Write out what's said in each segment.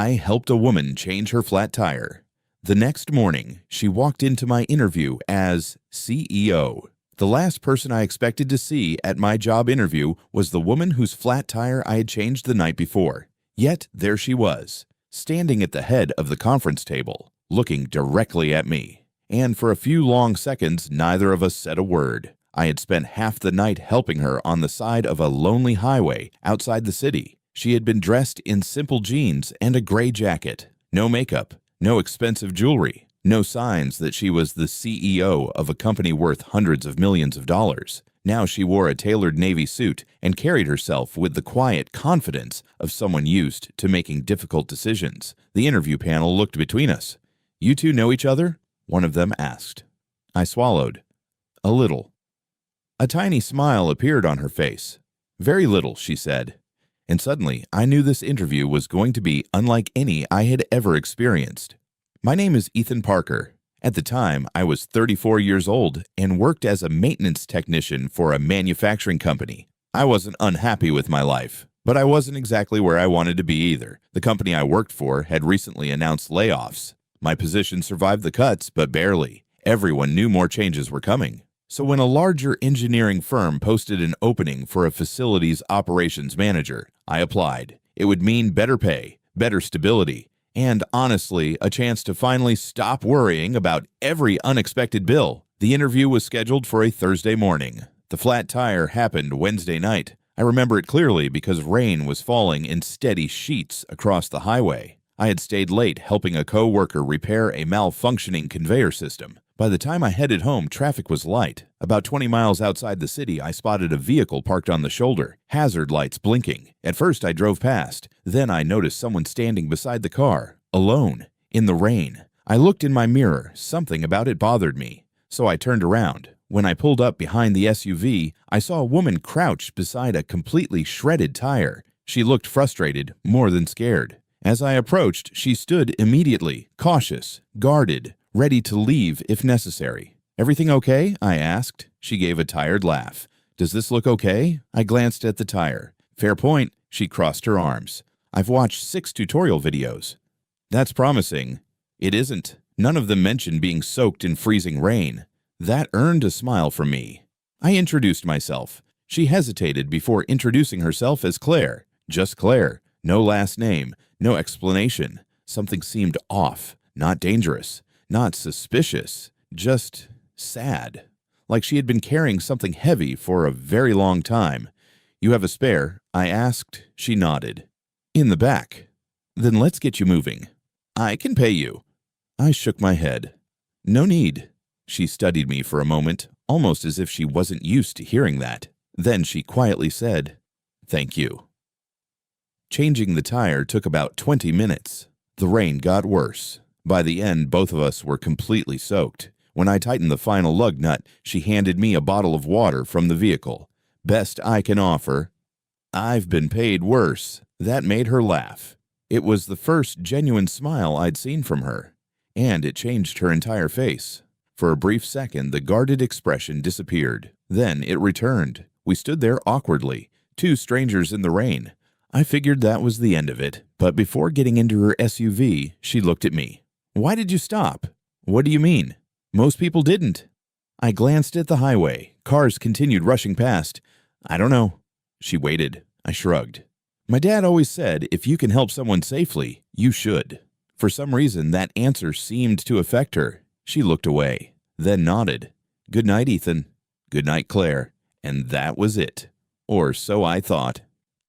I helped a woman change her flat tire. The next morning, she walked into my interview as CEO. The last person I expected to see at my job interview was the woman whose flat tire I had changed the night before. Yet there she was, standing at the head of the conference table, looking directly at me. And for a few long seconds, neither of us said a word. I had spent half the night helping her on the side of a lonely highway outside the city. She had been dressed in simple jeans and a gray jacket. No makeup, no expensive jewelry, no signs that she was the CEO of a company worth hundreds of millions of dollars. Now she wore a tailored navy suit and carried herself with the quiet confidence of someone used to making difficult decisions. The interview panel looked between us. "You two know each other?" one of them asked. I swallowed. "A little." A tiny smile appeared on her face. "Very little," she said. And suddenly, I knew this interview was going to be unlike any I had ever experienced. My name is Ethan Parker. At the time, I was 34 years old and worked as a maintenance technician for a manufacturing company. I wasn't unhappy with my life, but I wasn't exactly where I wanted to be either. The company I worked for had recently announced layoffs. My position survived the cuts, but barely. Everyone knew more changes were coming. So when a larger engineering firm posted an opening for a facilities operations manager, I applied. It would mean better pay, better stability, and honestly, a chance to finally stop worrying about every unexpected bill. The interview was scheduled for a Thursday morning. The flat tire happened Wednesday night. I remember it clearly because rain was falling in steady sheets across the highway. I had stayed late helping a co-worker repair a malfunctioning conveyor system. By the time I headed home, traffic was light. About 20 miles outside the city, I spotted a vehicle parked on the shoulder, hazard lights blinking. At first, I drove past. Then I noticed someone standing beside the car, alone, in the rain. I looked in my mirror. Something about it bothered me. So I turned around. When I pulled up behind the SUV, I saw a woman crouched beside a completely shredded tire. She looked frustrated, more than scared. As I approached, she stood immediately, cautious, guarded, ready to leave if necessary. "Everything okay?" I asked. She gave a tired laugh. "Does this look okay?" I glanced at the tire. "Fair point." She crossed her arms. "I've watched 6 tutorial videos." "That's promising." "It isn't. None of them mentioned being soaked in freezing rain." That earned a smile from me. I introduced myself. She hesitated before introducing herself as Claire. Just Claire. No last name. No explanation. Something seemed off. Not dangerous. Not suspicious, just sad, like she had been carrying something heavy for a very long time. "You have a spare?" I asked. She nodded. "In the back." "Then let's get you moving." "I can pay you." I shook my head. "No need." She studied me for a moment, almost as if she wasn't used to hearing that. Then she quietly said, "Thank you." Changing the tire took about 20 minutes. The rain got worse. By the end, both of us were completely soaked. When I tightened the final lug nut, she handed me a bottle of water from the vehicle. "Best I can offer." "I've been paid worse." That made her laugh. It was the first genuine smile I'd seen from her, and it changed her entire face. For a brief second, the guarded expression disappeared. Then it returned. We stood there awkwardly, 2 strangers in the rain. I figured that was the end of it, but before getting into her SUV, she looked at me. "Why did you stop?" "What do you mean?" "Most people didn't." I glanced at the highway. Cars continued rushing past. "I don't know." She waited. I shrugged. "My dad always said, if you can help someone safely, you should." For some reason, that answer seemed to affect her. She looked away, then nodded. "Good night, Ethan." "Good night, Claire." And that was it. Or so I thought.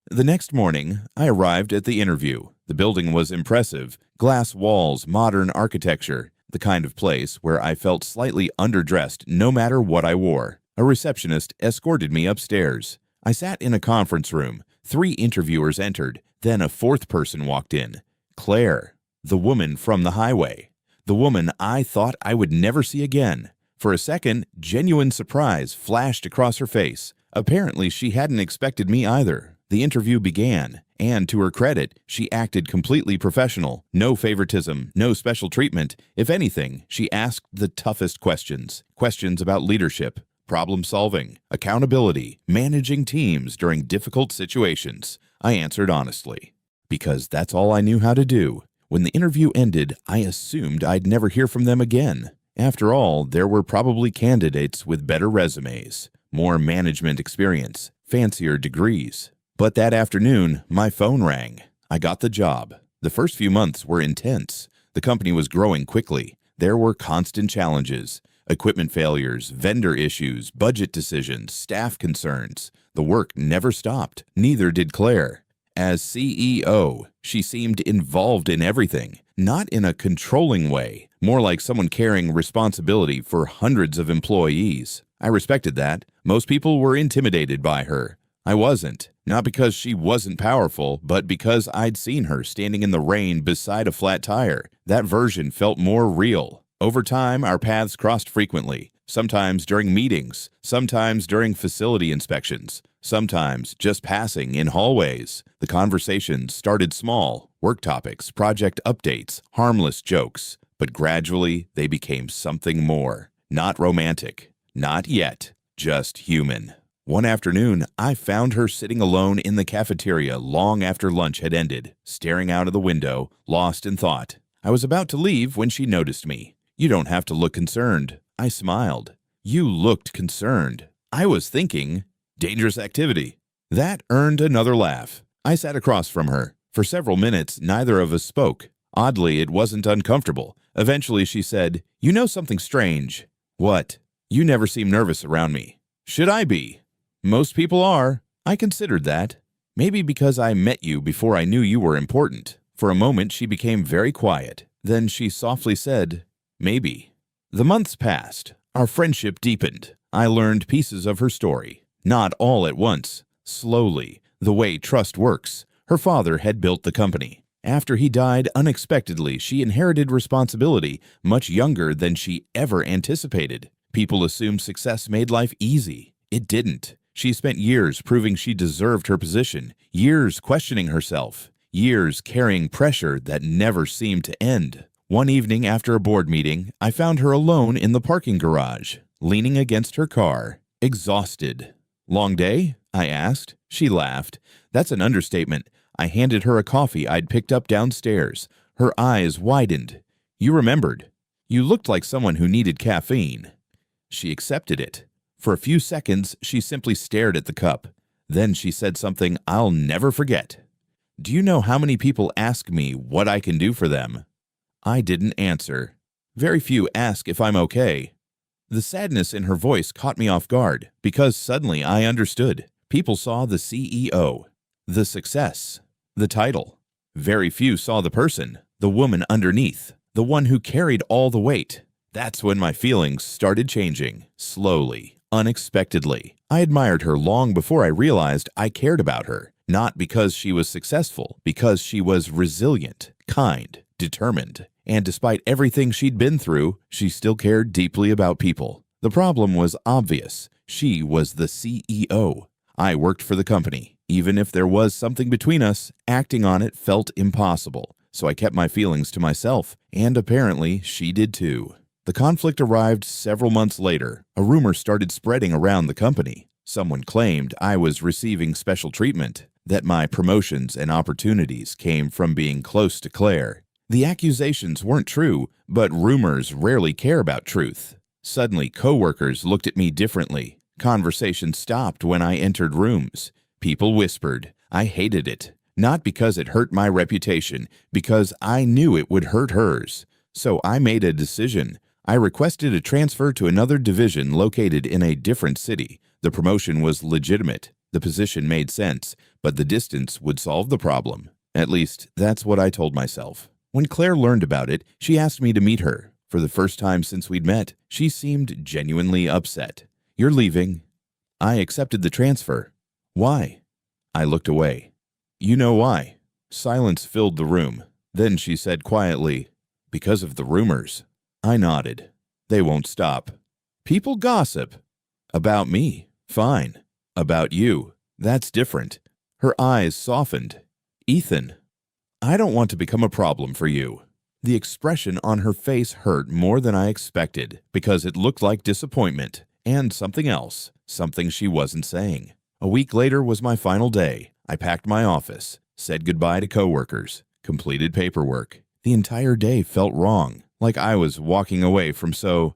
The next morning, I arrived at the interview. The building was impressive. Glass walls, modern architecture, the kind of place where I felt slightly underdressed no matter what I wore. A receptionist escorted me upstairs. I sat in a conference room. 3 interviewers entered. Then a 4th person walked in. Claire, the woman from the highway. The woman I thought I would never see again. For a second, genuine surprise flashed across her face. Apparently, she hadn't expected me either. The interview began, and to her credit, she acted completely professional. No favoritism, no special treatment. If anything, she asked the toughest questions. Questions about leadership, problem solving, accountability, managing teams during difficult situations. I answered honestly. because that's all I knew how to do. When the interview ended, I assumed I'd never hear from them again. After all, there were probably candidates with better resumes, more management experience, fancier degrees. But that afternoon, my phone rang. I got the job. The first few months were intense. The company was growing quickly. There were constant challenges. Equipment failures, vendor issues, budget decisions, staff concerns. The work never stopped. Neither did Claire. As CEO, she seemed involved in everything, not in a controlling way, more like someone carrying responsibility for hundreds of employees. I respected that. Most people were intimidated by her. I wasn't, not because she wasn't powerful, but because I'd seen her standing in the rain beside a flat tire. That version felt more real. Over time, our paths crossed frequently, sometimes during meetings, sometimes during facility inspections, sometimes just passing in hallways. The conversations started small, work topics, project updates, harmless jokes, but gradually they became something more. Not romantic, not yet, just human. One afternoon, I found her sitting alone in the cafeteria long after lunch had ended, staring out of the window, lost in thought. I was about to leave when she noticed me. "You don't have to look concerned." I smiled. "You looked concerned." I was thinking, dangerous activity. That earned another laugh. I sat across from her. For several minutes, neither of us spoke. Oddly, it wasn't uncomfortable. Eventually, she said, "You know something strange." "What?" "You never seem nervous around me." "Should I be?" "Most people are." I considered that. "Maybe because I met you before I knew you were important." For a moment, she became very quiet. Then she softly said, "Maybe." The months passed. Our friendship deepened. I learned pieces of her story. Not all at once. Slowly. The way trust works. Her father had built the company. After he died unexpectedly, she inherited responsibility much younger than she ever anticipated. People assumed success made life easy. It didn't. She spent years proving she deserved her position, years questioning herself, years carrying pressure that never seemed to end. One evening after a board meeting, I found her alone in the parking garage, leaning against her car, exhausted. "Long day?" I asked. She laughed. "That's an understatement." I handed her a coffee I'd picked up downstairs. Her eyes widened. "You remembered. You looked like someone who needed caffeine." She accepted it. For a few seconds, she simply stared at the cup. Then she said something I'll never forget. "Do you know how many people ask me what I can do for them?" I didn't answer. Very few ask if I'm okay. The sadness in her voice caught me off guard, because suddenly I understood. People saw the CEO, the success, the title. Very few saw the person, the woman underneath, the one who carried all the weight. That's when my feelings started changing, slowly, unexpectedly. I admired her long before I realized I cared about her, not because she was successful, because she was resilient, kind, determined. And despite everything she'd been through, she still cared deeply about people. The problem was obvious. She was the CEO. I worked for the company. Even if there was something between us, acting on it felt impossible. So I kept my feelings to myself, and apparently she did too. The conflict arrived several months later. A rumor started spreading around the company. Someone claimed I was receiving special treatment, that my promotions and opportunities came from being close to Claire. The accusations weren't true, but rumors rarely care about truth. Suddenly, coworkers looked at me differently. Conversation stopped when I entered rooms. People whispered. I hated it. Not because it hurt my reputation, because I knew it would hurt hers. So I made a decision. I requested a transfer to another division located in a different city. The promotion was legitimate. The position made sense, but the distance would solve the problem. At least, that's what I told myself. When Claire learned about it, she asked me to meet her. For the first time since we'd met, she seemed genuinely upset. "You're leaving." I accepted the transfer. "Why?" I looked away. "You know why." Silence filled the room. Then she said quietly, "Because of the rumors." I nodded. "They won't stop." "People gossip." "About me. Fine. About you. That's different." Her eyes softened. "Ethan, I don't want to become a problem for you." The expression on her face hurt more than I expected, because it looked like disappointment and something else, something she wasn't saying. A week later was my final day. I packed my office, said goodbye to coworkers, completed paperwork. The entire day felt wrong, like I was walking away from so